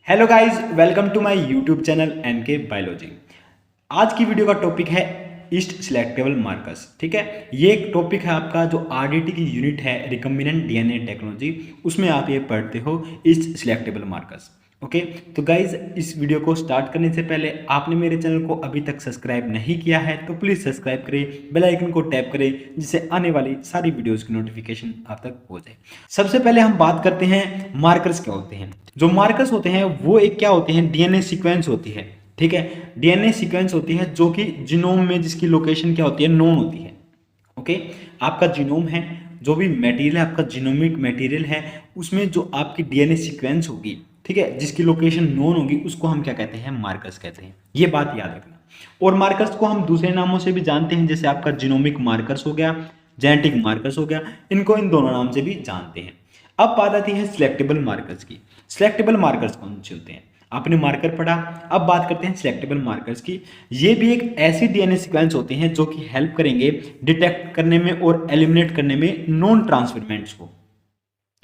Hello guys, welcome to my YouTube channel NK biology. आज की video का topic है ईस्ट सिलेक्टेबल मार्कर्स। ठीक है, ये एक टॉपिक है आपका जो आरडीटी की यूनिट है रिकम्बिनेंट डीएनए टेक्नोलॉजी, उसमें आप ये पढ़ते हो ईस्ट सिलेक्टेबल मार्कर्स। ओके, तो गाइज इस वीडियो को स्टार्ट करने से पहले आपने मेरे चैनल को अभी तक सब्सक्राइब नहीं किया है तो प्लीज़ सब्सक्राइब करें, बेल आइकन को टैप करें जिससे आने वाली सारी वीडियोस की नोटिफिकेशन आप तक हो जाए। सबसे पहले हम बात करते हैं मार्कर्स क्या होते हैं। जो मार्कर्स होते हैं वो एक क्या होते हैं, डीएनए सीक्वेंस होती है। ठीक है, डीएनए सीक्वेंस होती है जो कि जीनोम में जिसकी लोकेशन क्या होती है, नोन होती है। ओके, आपका जीनोम है, जो भी मटेरियल है आपका जीनोमिक मटेरियल है, उसमें जो आपकी डीएनए सीक्वेंस होगी, ठीक है, जिसकी लोकेशन नोन होगी, उसको हम क्या कहते हैं, मार्कर्स कहते हैं। ये बात याद रखना। और मार्कर्स को हम दूसरे नामों से भी जानते हैं, जैसे आपका जीनोमिक मार्कर्स हो गया, जेनेटिक मार्कर्स हो गया, इनको इन दोनों नाम से भी जानते हैं। अब बात आती है सिलेक्टेबल मार्कर्स की। सिलेक्टेबल मार्कर्स कौन से होते हैं, आपने मार्कर पढ़ा। अब बात करते हैं सिलेक्टेबल मार्कर्स की। ये भी एक ऐसी डीएनए सीक्वेंस होते हैं जो कि हेल्प करेंगे डिटेक्ट करने में और एलिमिनेट करने में नॉन ट्रांसफॉर्मेंट्स को।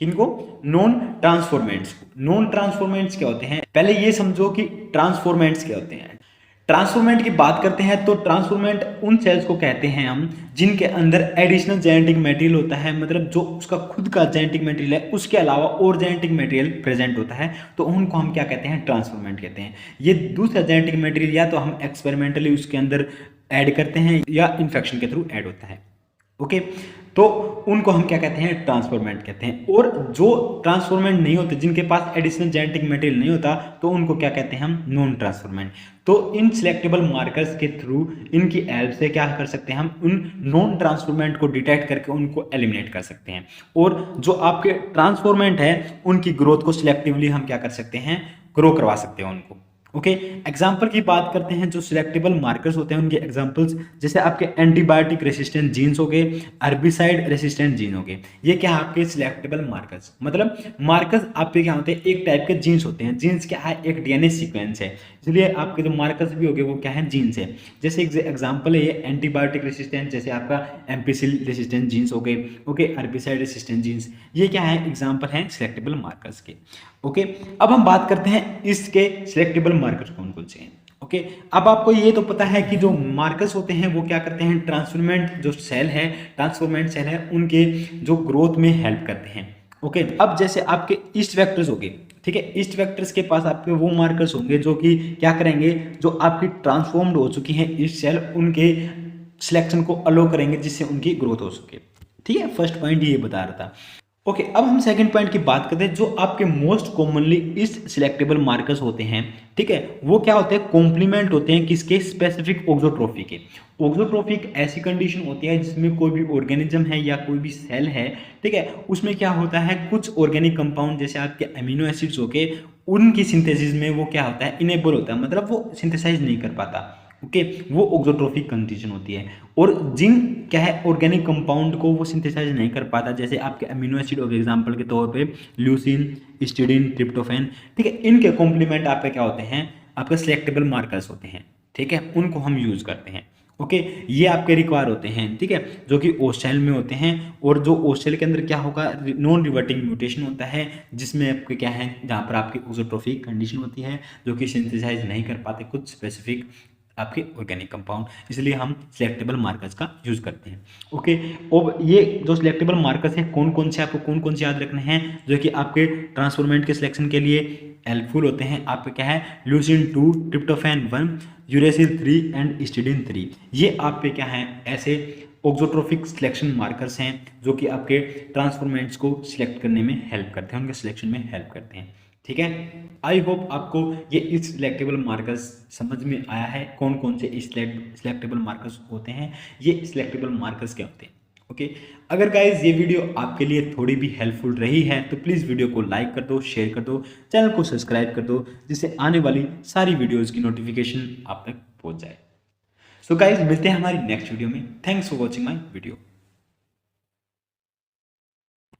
किनको? नॉन ट्रांसफॉर्मेंट्स को। नॉन ट्रांसफॉर्मेंट्स क्या होते हैं, पहले ये समझो कि ट्रांसफॉर्मेंट्स क्या होते हैं। ट्रांसफॉर्मेंट की बात करते हैं तो ट्रांसफॉर्मेंट उन सेल्स को कहते हैं हम जिनके अंदर एडिशनल जेनेटिक मटेरियल होता है, मतलब जो उसका खुद का जेनेटिक मटेरियल है उसके अलावा और जेनेटिक मटेरियल प्रेजेंट होता है, तो उनको हम क्या कहते हैं, ट्रांसफॉर्मेंट कहते हैं। ये दूसरा जेनेटिक मटेरियल या तो हम एक्सपेरिमेंटली उसके अंदर ऐड करते हैं या इन्फेक्शन के थ्रू ऐड होता है। ओके, तो उनको हम क्या कहते हैं, ट्रांसफॉर्मेंट कहते हैं। और जो ट्रांसफॉर्मेंट नहीं होते, जिनके पास एडिशनल जेनेटिक मटेरियल नहीं होता, तो उनको क्या कहते हैं हम, नॉन ट्रांसफॉर्मेंट। तो इन सिलेक्टेबल मार्कर्स के थ्रू इनकी हेल्प से क्या कर सकते हैं हम, उन नॉन ट्रांसफॉर्मेंट को डिटेक्ट करके उनको एलिमिनेट कर सकते हैं। और जो आपके ट्रांसफॉर्मेंट है उनकी ग्रोथ को सिलेक्टिवली हम क्या कर सकते हैं, ग्रो करवा सकते हैं उनको। ओके, एग्जाम्पल की बात करते हैं। जो सिलेक्टेबल मार्कर्स होते हैं उनके एग्जाम्पल्स जैसे आपके एंटीबायोटिक रेसिस्टेंट जीन्स हो गए, हर्बिसाइड रेसिस्टेंट जीन हो गए, ये क्या है आपके सिलेक्टेबल मार्कर्स। मतलब मार्कर्स आपके क्या होते हैं, एक टाइप के जीन्स होते हैं। जीन्स क्या है, एक डीएनए सीक्वेंस है, इसलिए आपके जो मार्कर्स भी हो गए वो क्या है, जीन्स है। जैसे एग्जाम्पल है ये एंटीबायोटिक रेसिस्टेंट, जैसे आपका एम्पिसिल रेसिस्टेंट जीन्स हो गए। ओके, हर्बिसाइड रेसिस्टेंट जीन्स, ये क्या है, एग्जाम्पल है सिलेक्टेबल मार्कर्स के। ओके, अब हम बात करते हैं इसके सिलेक्टेबल मार्कर्स कौन कौन से हैं। ओके, अब आपको ये तो पता है कि जो मार्कर्स होते हैं वो क्या करते हैं, ट्रांसफॉर्मेंट जो सेल है, ट्रांसफॉर्मेंट सेल है, उनके जो ग्रोथ में हेल्प करते हैं। ओके, अब जैसे आपके ईस्ट वेक्टर्स हो गए, ठीक है, ईस्ट वेक्टर्स के पास आपके वो मार्कर्स होंगे जो कि क्या करेंगे, जो आपकी ट्रांसफॉर्म्ड हो चुकी हैं ईस्ट सेल, उनके सिलेक्शन को अलो करेंगे जिससे उनकी ग्रोथ हो सके। ठीक है, फर्स्ट पॉइंट ये बता रहा था। ओके, अब हम सेकंड पॉइंट की बात करते हैं। जो आपके most commonly east selectable markers होते हैं, ठीक है, वो क्या होते हैं, कॉम्प्लीमेंट होते हैं किसके, स्पेसिफिक ऑक्सोट्रोफी के। ऑक्सोट्रोफी एक ऐसी कंडीशन होती है जिसमें कोई भी ऑर्गेनिज्म है या कोई भी सेल है, ठीक है, उसमें क्या होता है, कुछ ऑर्गेनिक कंपाउंड जैसे आपके अमीनो एसिड्स हो गए, उनकी सिंथेसिस में वो क्या होता है, इनेबल होता है, मतलब वो सिंथेसाइज नहीं कर पाता। ओके, वो ऑक्सोट्रोफिक कंडीशन होती है। और जिन क्या है, ऑर्गेनिक कंपाउंड को वो सिंथेसाइज नहीं कर पाता, जैसे आपके अमीनो एसिड हो गए, एग्जांपल के तौर पे ल्यूसीन, हिस्टिडीन, ट्रिप्टोफैन, ठीक है, इनके कॉम्प्लीमेंट आपके क्या होते हैं, आपके सिलेक्टेबल मार्कर्स होते हैं। ठीक है, उनको हम यूज करते हैं। ओके, ये आपके रिक्वायर होते हैं, ठीक है, जो कि ओस्टाइल में होते हैं। और जो ओस्टाइल के अंदर क्या होगा, नॉन रिवर्टिंग म्यूटेशन होता है, जिसमें आपके क्या है, जहाँ पर आपकी ऑक्सोट्रोफिक कंडीशन होती है, जो कि सिंथेसाइज नहीं कर पाते कुछ स्पेसिफिक आपके ऑर्गेनिक कंपाउंड, इसलिए हम सिलेक्टेबल मार्कर्स का यूज करते हैं। ओके, और ये जो सिलेक्टेबल मार्कर्स हैं कौन कौन से, आपको कौन कौन से याद रखने हैं, जो कि आपके ट्रांसफॉर्मेंट के सिलेक्शन के लिए हेल्पफुल होते हैं। आपके क्या है, leucine 2, tryptophan 1, uracil 3 and histidine 3, ये आप पे क्या है, ऐसे ऑक्सोट्रोफिक सिलेक्शन मार्कर्स हैं जो कि आपके ट्रांसफॉर्मेंट्स को सिलेक्ट करने में हेल्प करते हैं, उनके सिलेक्शन में हेल्प करते हैं। ठीक है, आई होप आपको ये इस सिलेक्टेबल मार्कर्स समझ में आया है, कौन कौन से सिलेक्टेबल मार्कर्स होते हैं, ये सिलेक्टेबल मार्कर्स क्या होते हैं। ओके, अगर गाइज ये वीडियो आपके लिए थोड़ी भी हेल्पफुल रही है तो प्लीज़ वीडियो को लाइक कर दो, शेयर कर दो, चैनल को सब्सक्राइब कर दो, जिससे आने वाली सारी वीडियोज़ की नोटिफिकेशन आप तक पहुँच जाए। सो गाइज मिलते हैं हमारी नेक्स्ट वीडियो में। Thanks for watching my video.